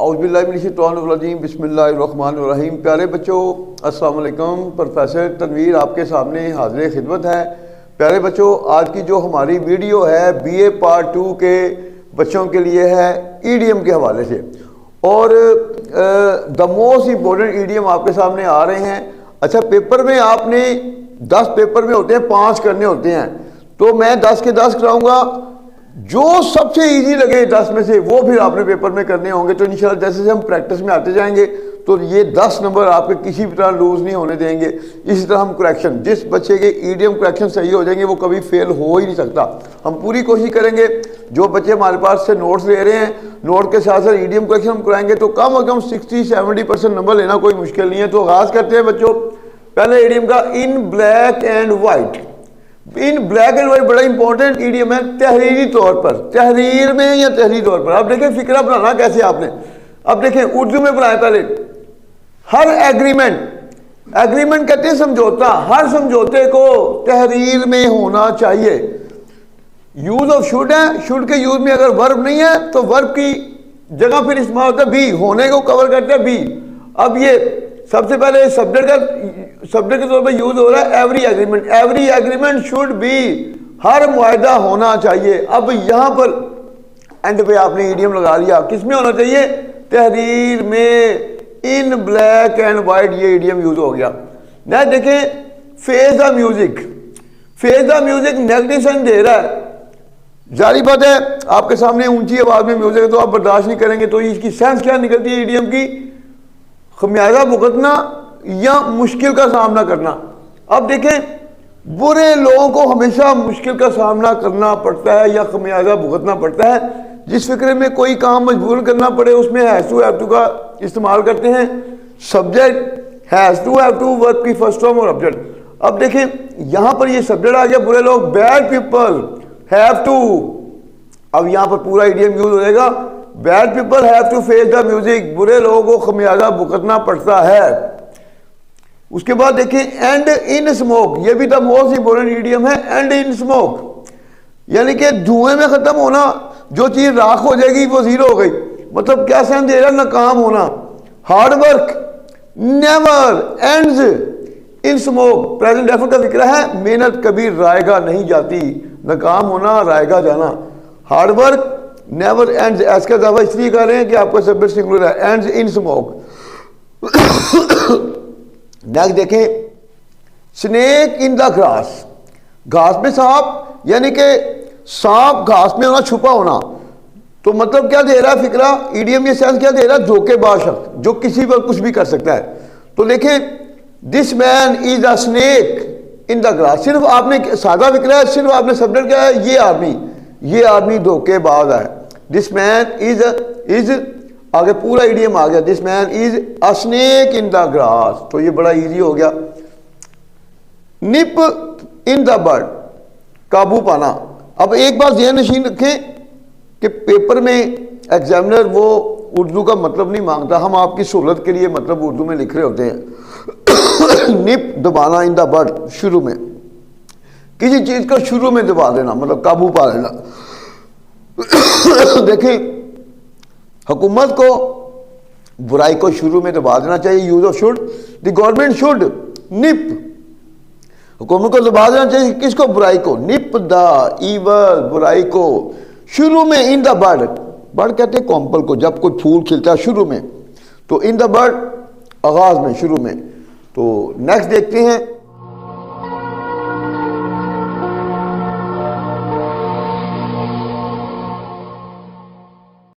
औज़ुबिल्लाहिमिनश्शैतानिर्रजीम बिस्मिल्लाहिर्रहमानिर्रहीम। प्यारे बच्चों, अस्सलाम वालेकुम। प्रोफेसर तनवीर आपके सामने हाज़िर खिदमत है। प्यारे बच्चों, आज की जो हमारी वीडियो है बीए पार्ट 2 के बच्चों के लिए है ईडीएम के हवाले से, और द मोस्ट इम्पोर्टेंट ईडीएम आपके सामने आ रहे हैं। अच्छा, पेपर में आपने 10 पेपर में होते हैं, 5 करने होते हैं, तो मैं 10 के 10 कराऊंगा। जो सबसे इजी लगे 10 में से वो फिर आपने पेपर में करने होंगे। तो इंशाल्लाह जैसे जैसे हम प्रैक्टिस में आते जाएंगे तो ये 10 नंबर आपके किसी भी तरह लूज नहीं होने देंगे। इसी तरह हम करेक्शन, जिस बच्चे के ईडीएम करेक्शन सही हो जाएंगे वो कभी फेल हो ही नहीं सकता। हम पूरी कोशिश करेंगे, जो बच्चे हमारे पास से नोट्स ले रहे हैं, नोट के साथ साथ ईडीएम करेक्शन हम कराएंगे तो कम से कम 60-70% नंबर लेना कोई मुश्किल नहीं है। तो आगाज करते हैं बच्चों। पहले ईडीएम का in black and white. In black and white बड़ा इंपॉर्टेंट ईडीएम है तहरीरी तौर पर, तहरीर में या तहरीरी तौर पर। अब देखें फिक्रा बनाना कैसे आपने, अब देखें उर्दू में बनाया पहले। हर एग्रीमेंट, एग्रीमेंट कहते हैं समझौता, हर समझौते को तहरीर में होना चाहिए। यूज ऑफ शुड है, शुड के यूज में अगर वर्ब नहीं है तो वर्ब की जगह फिर इस्तेमाल होता है बी, होने को कवर करते हैं बी। अब ये सबसे पहले सब्जेक्ट के तौर पर यूज हो रहा है every agreement. Every agreement should be, हर मुआहदा होना चाहिए। अब यहां पर एंड पे आपने ईडीएम लगा लिया, किसमें होना चाहिए? तहरीर में। इन ब्लैक एंड व्हाइट ये ईडीएम यूज हो गया। ना देखें face the music, face the music negative sense दे रहा है। जारी बात है आपके सामने ऊंची आवाज में म्यूजिक है तो आप बर्दाश्त नहीं करेंगे, तो इसकी सेंस क्या निकलती है ईडीएम की? खमियाजा भुगतना या मुश्किल का सामना करना। अब देखें बुरे लोगों को हमेशा मुश्किल का सामना करना पड़ता है या खमियाजा भुगतना पड़ता है। जिस फिक्रे में कोई काम मजबूर करना पड़े उसमें हैज टू हैव टू का इस्तेमाल करते हैं। Subject has to have to, verb की फर्स्ट फॉर्म और ऑब्जेक्ट। अब देखें यहां पर ये सब्जेक्ट आ गया बुरे लोग, बैड पीपल हैव टू। अब यहां पर पूरा ईडीएम यूज हो जाएगा, bad people have to face the music, बुरे लोगों को खमियाजा भुगतना पड़ता है। उसके बाद देखिए एंड इन स्मोक, ये भी द मोस्ट इंपोर्टेंट ईडीएम है। एंड इन स्मोक यानी कि धुएं में खत्म होना, जो चीज राख हो जाएगी वो जीरो हो गई। मतलब क्या सेंस दे रहा है? नाकाम होना। Hard work never ends in smoke, present definite का जिक्र है, मेहनत कभी रायगा नहीं जाती। नाकाम होना, रायगा जाना। Hard work never ends, S का दावा इसलिए कर रहे हैं कि आपका सब्जेक्ट सिंगुलर है। Ends in smoke. नेक्स्ट देखें स्नेक इन द ग्रास, घास में सांप, यानी कि सांप घास में होना, छुपा होना। तो मतलब क्या दे रहा है फिक्रा ईडीएम? ये सेंस क्या दे रहा है? धोखेबाज शख्स जो किसी पर कुछ भी कर सकता है। तो देखें this man is a snake in the grass, सिर्फ आपने सादा फिक्रा है, सिर्फ आपने सब्जेक्ट क्या है? ये आदमी धोखेबाज है। दिस मैन इज आगे पूरा ईडीएम आ गया, this man is a snake in the grass. तो ये बड़ा इजी हो गया। निप इन द बर्ड, काबू पाना। अब एक बात ध्यान नशीन रखें कि पेपर में एग्जामिनर वो उर्दू का मतलब नहीं मांगता, हम आपकी सहूलत के लिए मतलब उर्दू में लिख रहे होते हैं। निप दबाना इन द बर्ड, शुरू में किसी चीज को शुरू में दबा देना, मतलब काबू पा लेना। देखिए हुकूमत को बुराई को शुरू में दबा देना चाहिए। Use of should, the government should nip, हुकूमत को दबा देना चाहिए किसको? बुराई को। निप द ईवल, बुराई को शुरू में। इन द बर्ड, बर्ड कहते हैं कॉम्पल को, जब कोई फूल खिलता है शुरू में। तो इन द बर्ड आगाज में, शुरू में। तो नेक्स्ट देखते हैं